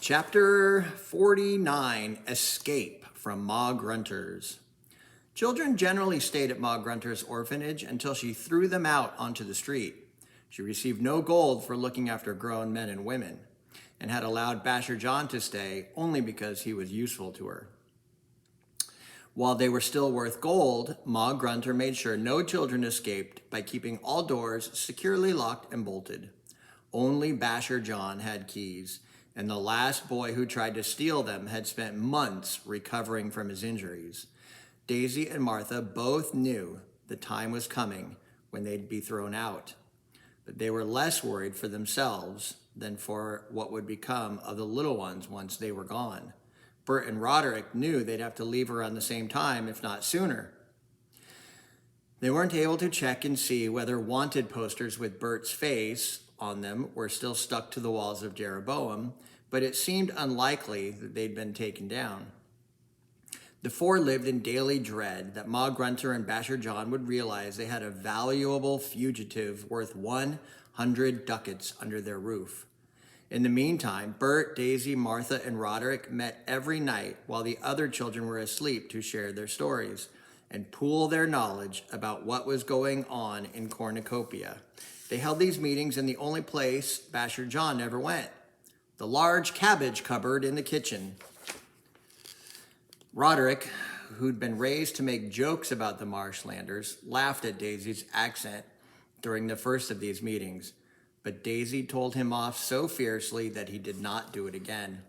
Chapter 49, Escape from Ma Grunter's. Children generally stayed at Ma Grunter's orphanage until she threw them out onto the street. She received no gold for looking after grown men and women, and had allowed Basher John to stay only because he was useful to her. While they were still worth gold, Ma Grunter made sure no children escaped by keeping all doors securely locked and bolted. Only Basher John had keys, and the last boy who tried to steal them had spent months recovering from his injuries. Daisy and Martha both knew the time was coming when they'd be thrown out, but they were less worried for themselves than for what would become of the little ones once they were gone. Bert and Roderick knew they'd have to leave around the same time, if not sooner. They weren't able to check and see whether wanted posters with Bert's face on them were still stuck to the walls of Jeroboam, but it seemed unlikely that they'd been taken down. The four lived in daily dread that Ma Grunter and Basher John would realize they had a valuable fugitive worth 100 ducats under their roof. In the meantime, Bert, Daisy, Martha, and Roderick met every night while the other children were asleep to share their stories and pool their knowledge about what was going on in Cornucopia. They held these meetings in the only place Basher John never went, the large cabbage cupboard in the kitchen. Roderick, who'd been raised to make jokes about the Marshlanders, laughed at Daisy's accent during the first of these meetings, but Daisy told him off so fiercely that he did not do it again.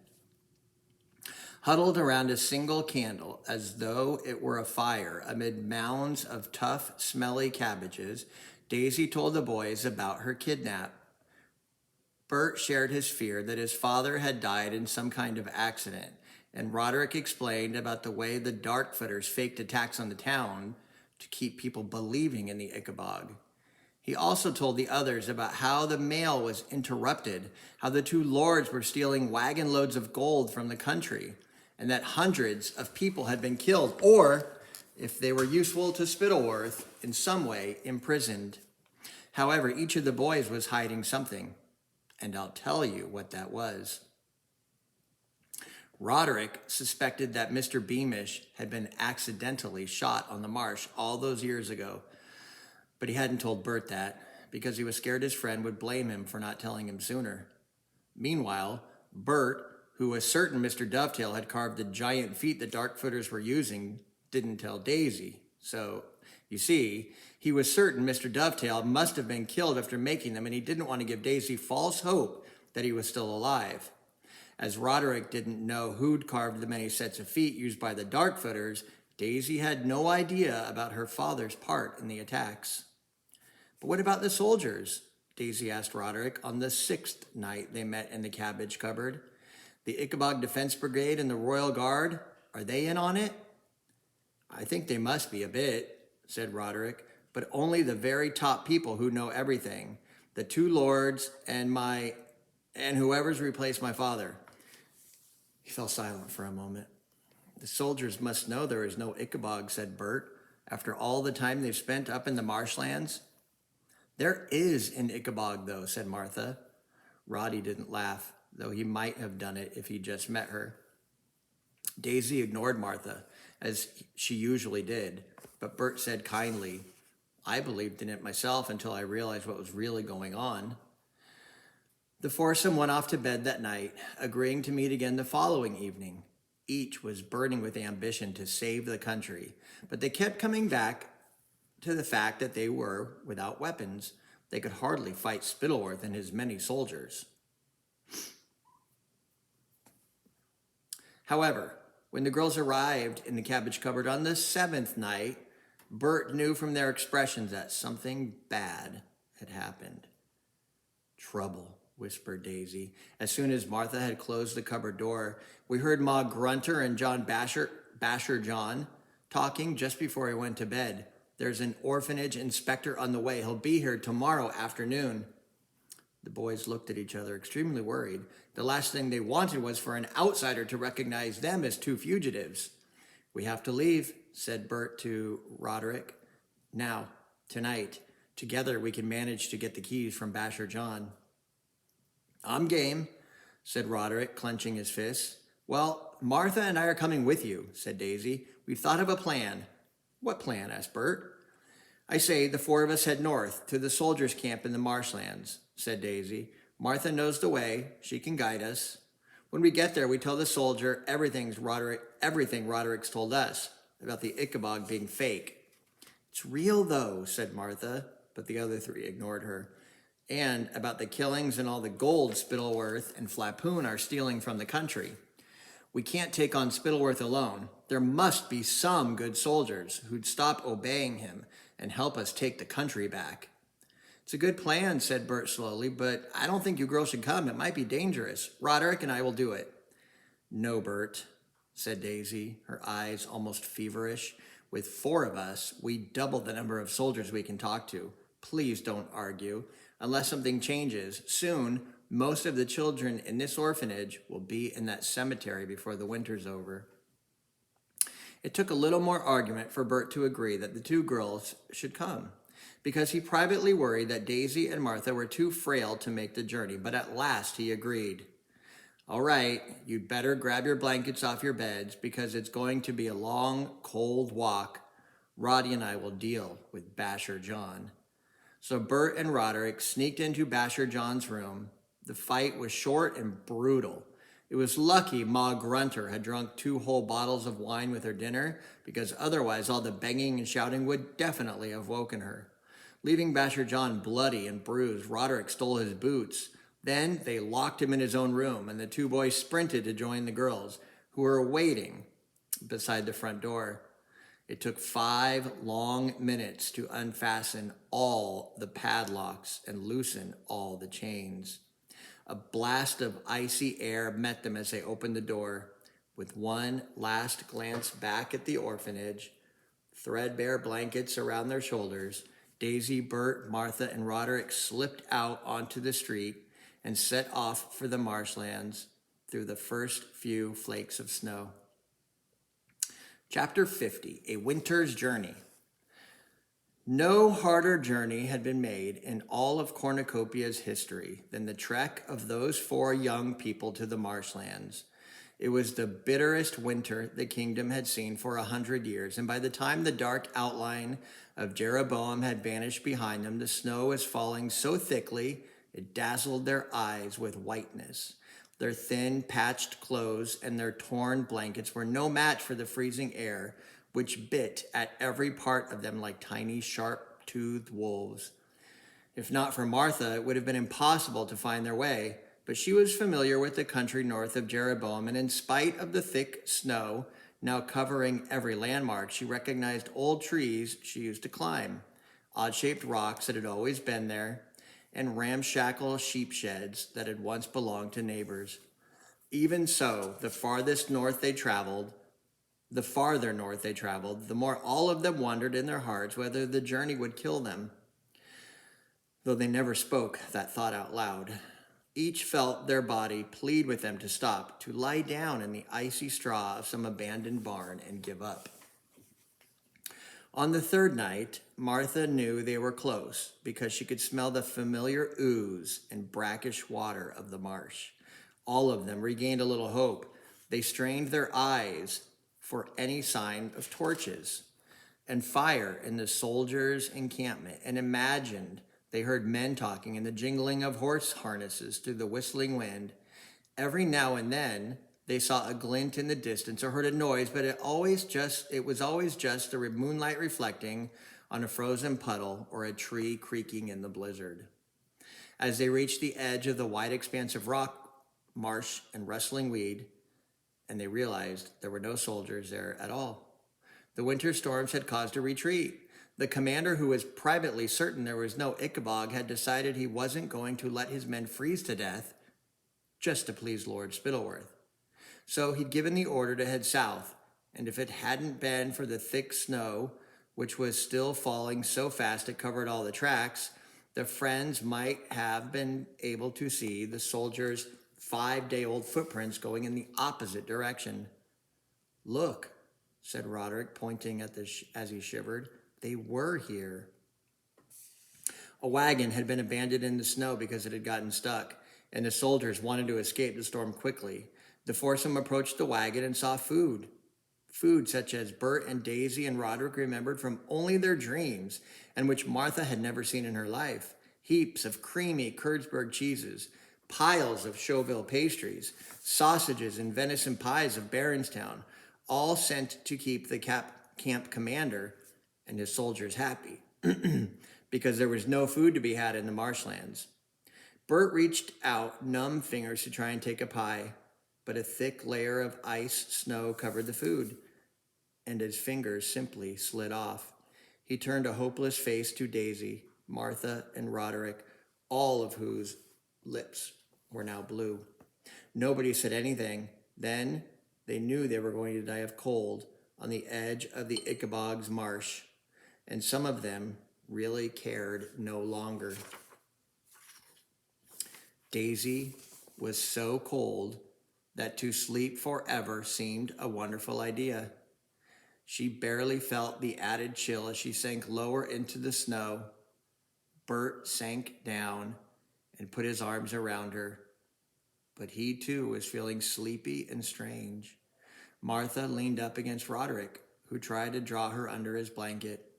Huddled around a single candle, as though it were a fire, amid mounds of tough, smelly cabbages, Daisy told the boys about her kidnap. Bert shared his fear that his father had died in some kind of accident, and Roderick explained about the way the Darkfooters faked attacks on the town to keep people believing in the Ickabog. He also told the others about how the mail was interrupted, how the two lords were stealing wagon loads of gold from the country, and that hundreds of people had been killed, or, if they were useful to Spittleworth, in some way imprisoned. However, each of the boys was hiding something, and I'll tell you what that was. Roderick suspected that Mr. Beamish had been accidentally shot on the marsh all those years ago, but he hadn't told Bert that because he was scared his friend would blame him for not telling him sooner. Meanwhile, Bert, who was certain Mr. Dovetail had carved the giant feet the Darkfooters were using, didn't tell Daisy. So, you see, he was certain Mr. Dovetail must have been killed after making them, and he didn't want to give Daisy false hope that he was still alive. As Roderick didn't know who'd carved the many sets of feet used by the Darkfooters, Daisy had no idea about her father's part in the attacks. But what about the soldiers? Daisy asked Roderick on the 6th night they met in the cabbage cupboard. The Ickabog Defense Brigade and the Royal Guard, are they in on it? I think they must be a bit, said Roderick, but only the very top people who know everything. The two lords and whoever's replaced my father. He fell silent for a moment. The soldiers must know there is no Ickabog, said Bert, after all the time they've spent up in the marshlands. There is an Ickabog, though, said Martha. Roddy didn't laugh, though he might have done it if he'd just met her. Daisy ignored Martha, as she usually did, but Bert said kindly, I believed in it myself until I realized what was really going on. The foursome went off to bed that night, agreeing to meet again the following evening. Each was burning with ambition to save the country, but they kept coming back to the fact that they were without weapons. They could hardly fight Spittleworth and his many soldiers. However, when the girls arrived in the cabbage cupboard on the 7th night, Bert knew from their expressions that something bad had happened. Trouble, whispered Daisy. As soon as Martha had closed the cupboard door, we heard Ma Grunter and Basher John talking just before he went to bed. There's an orphanage inspector on the way. He'll be here tomorrow afternoon. The boys looked at each other, extremely worried. The last thing they wanted was for an outsider to recognize them as two fugitives. We have to leave, said Bert to Roderick. Now, tonight. Together we can manage to get the keys from Basher John. I'm game, said Roderick, clenching his fists. Well, Martha and I are coming with you, said Daisy. We've thought of a plan. What plan? Asked Bert. I say the four of us head north to the soldiers' camp in the marshlands, said Daisy. Martha knows the way. She can guide us. When we get there, we tell the soldier everything Roderick's told us about the Ickabog being fake. It's real, though, said Martha, but the other three ignored her. And about the killings and all the gold Spittleworth and Flapoon are stealing from the country. We can't take on Spittleworth alone. There must be some good soldiers who'd stop obeying him and help us take the country back. It's a good plan, said Bert slowly, but I don't think you girls should come. It might be dangerous. Roderick and I will do it. No, Bert, said Daisy, her eyes almost feverish. With four of us, we double the number of soldiers we can talk to. Please don't argue. Unless something changes, soon most of the children in this orphanage will be in that cemetery before the winter's over. It took a little more argument for Bert to agree that the two girls should come, because he privately worried that Daisy and Martha were too frail to make the journey, but at last he agreed. All right, you'd better grab your blankets off your beds, because it's going to be a long, cold walk. Roddy and I will deal with Basher John. So Bert and Roderick sneaked into Basher John's room. The fight was short and brutal. It was lucky Ma Grunter had drunk 2 whole bottles of wine with her dinner, because otherwise all the banging and shouting would definitely have woken her. Leaving Basher John bloody and bruised, Roderick stole his boots. Then they locked him in his own room, and the two boys sprinted to join the girls, who were waiting beside the front door. It took 5 long minutes to unfasten all the padlocks and loosen all the chains. A blast of icy air met them as they opened the door. With one last glance back at the orphanage, threadbare blankets around their shoulders, Daisy, Bert, Martha, and Roderick slipped out onto the street and set off for the marshlands through the first few flakes of snow. Chapter 50, A Winter's Journey. No harder journey had been made in all of Cornucopia's history than the trek of those 4 young people to the marshlands. It was the bitterest winter the kingdom had seen for 100 years, and by the time the dark outline of Jeroboam had vanished behind them, the snow was falling so thickly it dazzled their eyes with whiteness. Their thin, patched clothes and their torn blankets were no match for the freezing air, which bit at every part of them like tiny, sharp-toothed wolves. If not for Martha, it would have been impossible to find their way, but she was familiar with the country north of Jeroboam, and in spite of the thick snow now covering every landmark, she recognized old trees she used to climb, odd-shaped rocks that had always been there, and ramshackle sheep sheds that had once belonged to neighbors. Even so, the farther north they traveled, the more all of them wondered in their hearts whether the journey would kill them, though they never spoke that thought out loud. Each felt their body plead with them to stop, to lie down in the icy straw of some abandoned barn and give up. On the 3rd night, Martha knew they were close because she could smell the familiar ooze and brackish water of the marsh. All of them regained a little hope. They strained their eyes for any sign of torches and fire in the soldiers' encampment, and imagined they heard men talking and the jingling of horse harnesses through the whistling wind. Every now and then, they saw a glint in the distance or heard a noise, but it was always just the moonlight reflecting on a frozen puddle or a tree creaking in the blizzard. As they reached the edge of the wide expanse of rock, marsh, and rustling weed, and they realized there were no soldiers there at all. The winter storms had caused a retreat. The commander, who was privately certain there was no Ickabog, had decided he wasn't going to let his men freeze to death just to please Lord Spittleworth. So he'd given the order to head south, and if it hadn't been for the thick snow, which was still falling so fast it covered all the tracks, the friends might have been able to see the soldiers' 5-day-old footprints going in the opposite direction. Look, said Roderick, pointing at as he shivered. They were here. A wagon had been abandoned in the snow because it had gotten stuck, and the soldiers wanted to escape the storm quickly. The foursome approached the wagon and saw food. Food such as Bert and Daisy and Roderick remembered from only their dreams, and which Martha had never seen in her life. Heaps of creamy Kurtzberg cheeses, piles of Chauville pastries, sausages and venison pies of Baronstown, all sent to keep the camp commander and his soldiers happy, because there was no food to be had in the marshlands. Bert reached out numb fingers to try and take a pie, but a thick layer of ice snow covered the food, and his fingers simply slid off. He turned a hopeless face to Daisy, Martha, and Roderick, all of whose lips were now blue. Nobody said anything. Then they knew they were going to die of cold on the edge of the Ickabog's marsh, and some of them really cared no longer. Daisy was so cold that to sleep forever seemed a wonderful idea. She barely felt the added chill as she sank lower into the snow. Bert sank down and put his arms around her, but he too was feeling sleepy and strange. Martha leaned up against Roderick, who tried to draw her under his blanket.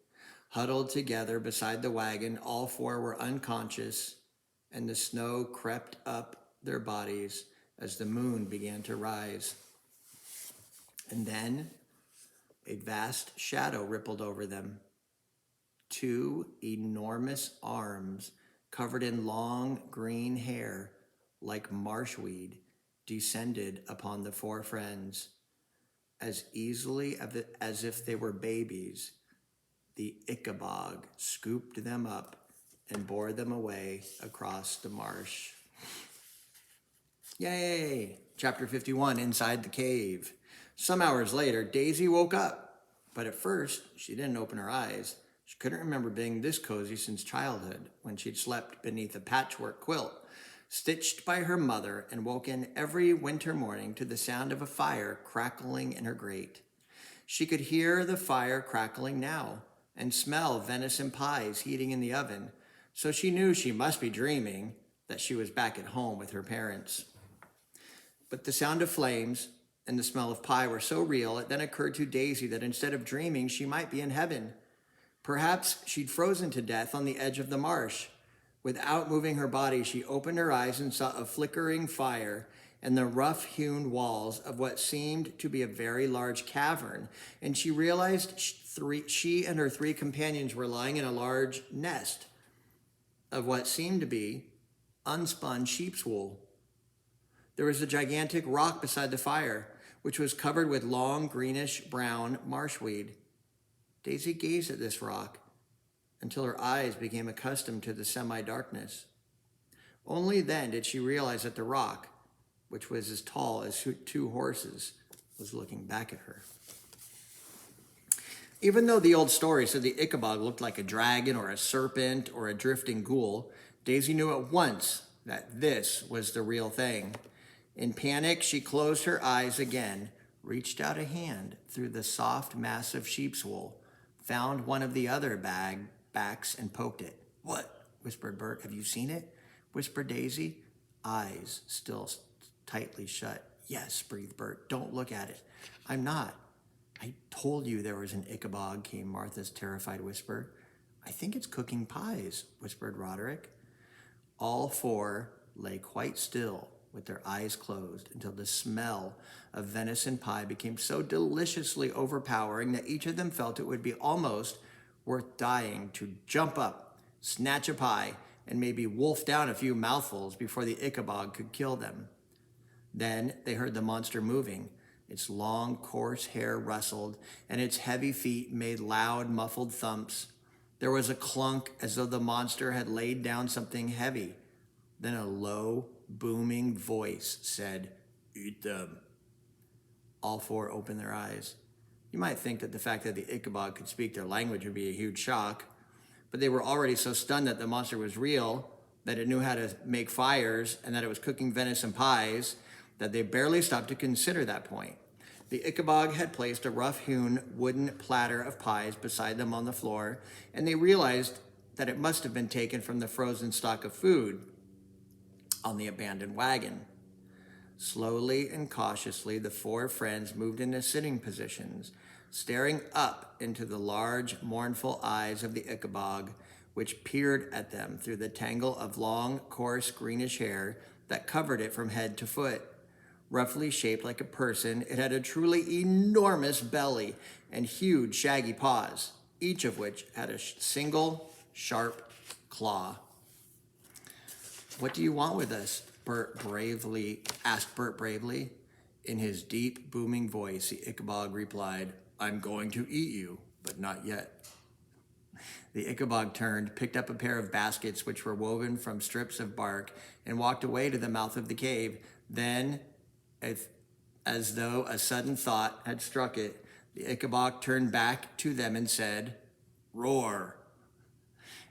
Huddled together beside the wagon, all four were unconscious, and the snow crept up their bodies as the moon began to rise. And then a vast shadow rippled over them. Two enormous arms covered in long green hair like marshweed descended upon the four friends. As easily as if they were babies, the Ickabog scooped them up and bore them away across the marsh. Yay! Chapter 51, Inside the Cave. Some hours later, Daisy woke up, but at first, she didn't open her eyes. She couldn't remember being this cozy since childhood, when she'd slept beneath a patchwork quilt, stitched by her mother, and woken every winter morning to the sound of a fire crackling in her grate. She could hear the fire crackling now, and smell venison pies heating in the oven, so she knew she must be dreaming that she was back at home with her parents. But the sound of flames and the smell of pie were so real, it then occurred to Daisy that instead of dreaming, she might be in heaven. Perhaps she'd frozen to death on the edge of the marsh. Without moving her body, she opened her eyes and saw a flickering fire and the rough-hewn walls of what seemed to be a very large cavern, and she realized she and her three companions were lying in a large nest of what seemed to be unspun sheep's wool. There was a gigantic rock beside the fire, which was covered with long greenish-brown marshweed. Daisy gazed at this rock until her eyes became accustomed to the semi-darkness. Only then did she realize that the rock, which was as tall as two horses, was looking back at her. Even though the old story said the Ickabog looked like a dragon or a serpent or a drifting ghoul, Daisy knew at once that this was the real thing. In panic, she closed her eyes again, reached out a hand through the soft mass of sheep's wool, found one of the other backs, and poked it. "What?" whispered Bert. "Have you seen it?" whispered Daisy, eyes still tightly shut. "Yes," breathed Bert. "Don't look at it." "I'm not." "I told you there was an Ickabog," came Martha's terrified whisper. "I think it's cooking pies," whispered Roderick. All four lay quite still with their eyes closed until the smell of venison pie became so deliciously overpowering that each of them felt it would be almost worth dying to jump up, snatch a pie, and maybe wolf down a few mouthfuls before the Ickabog could kill them. Then they heard the monster moving. Its long, coarse hair rustled, and its heavy feet made loud, muffled thumps. There was a clunk as though the monster had laid down something heavy. Then a low, booming voice said, "Eat them." All four opened their eyes. You might think that the fact that the Ickabog could speak their language would be a huge shock, but they were already so stunned that the monster was real, that it knew how to make fires, and that it was cooking venison pies, that they barely stopped to consider that point. The Ickabog had placed a rough-hewn wooden platter of pies beside them on the floor, and they realized that it must have been taken from the frozen stock of food. on the abandoned wagon. Slowly and cautiously, the four friends moved into sitting positions, staring up into the large, mournful eyes of the Ickabog, which peered at them through the tangle of long, coarse, greenish hair that covered it from head to foot. Roughly shaped like a person, it had a truly enormous belly and huge, shaggy paws, each of which had a single, sharp claw. "What do you want with us?" asked Bert bravely. In his deep, booming voice, the Ickabog replied, "I'm going to eat you, but not yet." The Ickabog turned, picked up a pair of baskets which were woven from strips of bark, and walked away to the mouth of the cave. Then, as though a sudden thought had struck it, the Ickabog turned back to them and said, "Roar."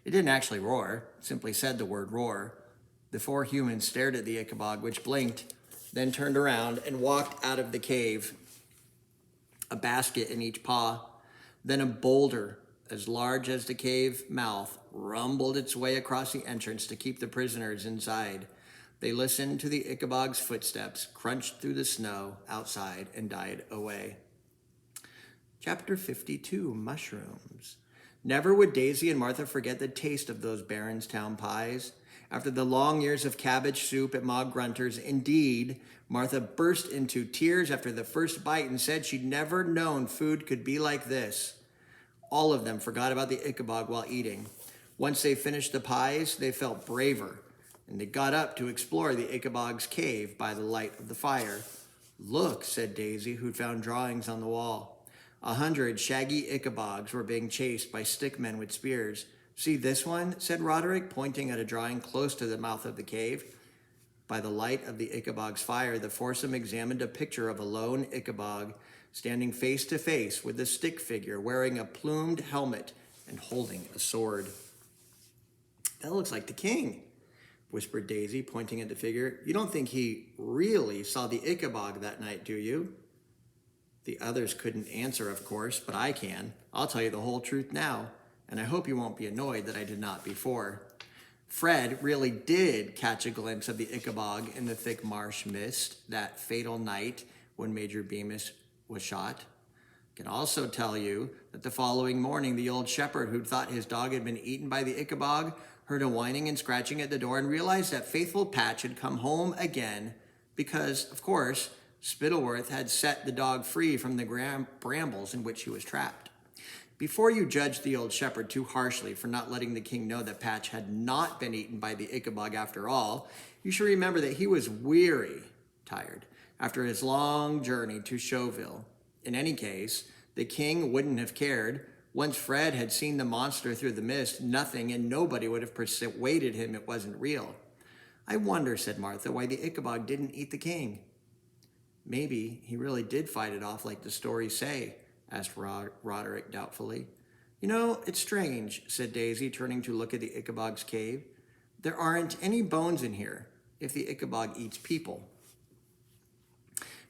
It didn't actually roar, it simply said the word roar. The four humans stared at the Ickabog, which blinked, then turned around and walked out of the cave, a basket in each paw. Then a boulder as large as the cave mouth rumbled its way across the entrance to keep the prisoners inside. They listened to the Ickabog's footsteps, crunched through the snow outside, and died away. Chapter 52, Mushrooms. Never would Daisy and Martha forget the taste of those Barronstown pies. After the long years of cabbage soup at Ma Grunter's, indeed, Martha burst into tears after the first bite and said she'd never known food could be like this. All of them forgot about the Ickabog while eating. Once they finished the pies, they felt braver, and they got up to explore the Ickabog's cave by the light of the fire. "Look," said Daisy, who'd found drawings on the wall. 100 shaggy Ickabogs were being chased by stickmen with spears. "See this one?" said Roderick, pointing at a drawing close to the mouth of the cave. By the light of the Ickabog's fire, the foursome examined a picture of a lone Ickabog standing face to face with a stick figure wearing a plumed helmet and holding a sword. "That looks like the king," whispered Daisy, pointing at the figure. "You don't think he really saw the Ickabog that night, do you?" The others couldn't answer, of course, but I can. I'll tell you the whole truth now, and I hope you won't be annoyed that I did not before. Fred really did catch a glimpse of the Ickabog in the thick marsh mist that fatal night when Major Beamish was shot. I can also tell you that the following morning, the old shepherd who thought his dog had been eaten by the Ickabog heard a whining and scratching at the door and realized that faithful Patch had come home again because, of course, Spittleworth had set the dog free from the brambles in which he was trapped. Before you judge the old shepherd too harshly for not letting the king know that Patch had not been eaten by the Ickabog after all, you should remember that he was tired, after his long journey to Chauville. In any case, the king wouldn't have cared. Once Fred had seen the monster through the mist, nothing and nobody would have persuaded him it wasn't real. "I wonder," said Martha, "why the Ickabog didn't eat the king." "Maybe he really did fight it off like the stories say," asked Roderick doubtfully. "You know, it's strange," said Daisy, turning to look at the Ickabog's cave. "There aren't any bones in here, if the Ickabog eats people."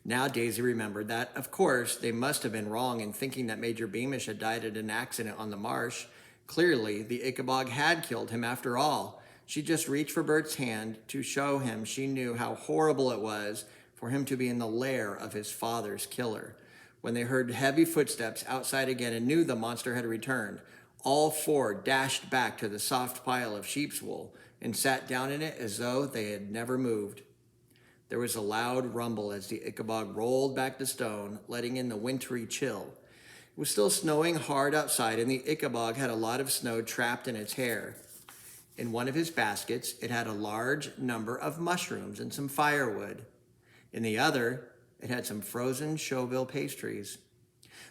Now Daisy remembered that, of course, they must have been wrong in thinking that Major Beamish had died in an accident on the marsh. Clearly, the Ickabog had killed him after all. She just reached for Bert's hand to show him she knew how horrible it was for him to be in the lair of his father's killer. When they heard heavy footsteps outside again and knew the monster had returned, all four dashed back to the soft pile of sheep's wool and sat down in it as though they had never moved. There was a loud rumble as the Ickabog rolled back the stone, letting in the wintry chill. It was still snowing hard outside, and the Ickabog had a lot of snow trapped in its hair. In one of his baskets, it had a large number of mushrooms and some firewood. In the other, it had some frozen Chauville pastries.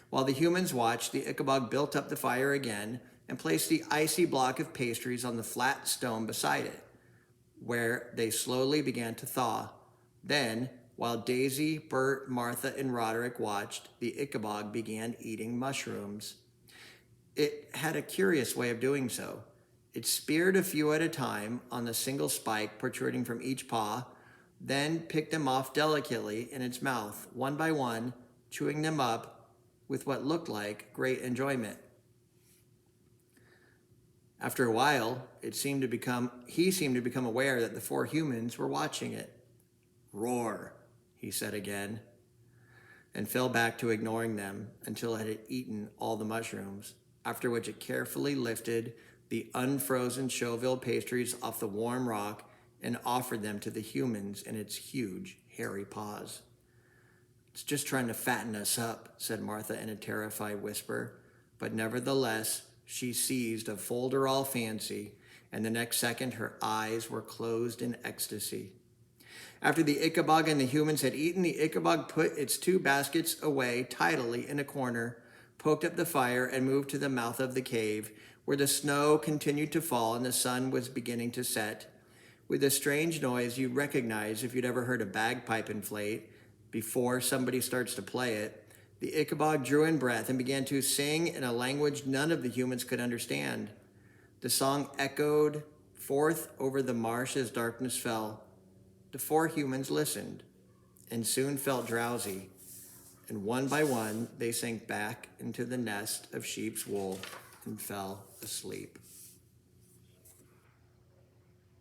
While the humans watched, the Ickabog built up the fire again and placed the icy block of pastries on the flat stone beside it, where they slowly began to thaw. Then, while Daisy, Bert, Martha, and Roderick watched, the Ickabog began eating mushrooms. It had a curious way of doing so. It speared a few at a time on the single spike protruding from each paw, then picked them off delicately in its mouth, one by one, chewing them up with what looked like great enjoyment. After a while, he seemed to become aware that the four humans were watching it. Roar, he said again, and fell back to ignoring them until it had eaten all the mushrooms, after which it carefully lifted the unfrozen Chauville pastries off the warm rock and offered them to the humans in its huge, hairy paws. It's just trying to fatten us up, said Martha in a terrified whisper, but nevertheless, she seized a folderol fancy, and the next second her eyes were closed in ecstasy. After the Ickabog and the humans had eaten, the Ickabog put its two baskets away tidily in a corner, poked up the fire, and moved to the mouth of the cave, where the snow continued to fall and the sun was beginning to set. With a strange noise you'd recognize if you'd ever heard a bagpipe inflate before somebody starts to play it, the Ickabog drew in breath and began to sing in a language none of the humans could understand. The song echoed forth over the marsh as darkness fell. The four humans listened and soon felt drowsy, and one by one they sank back into the nest of sheep's wool and fell asleep.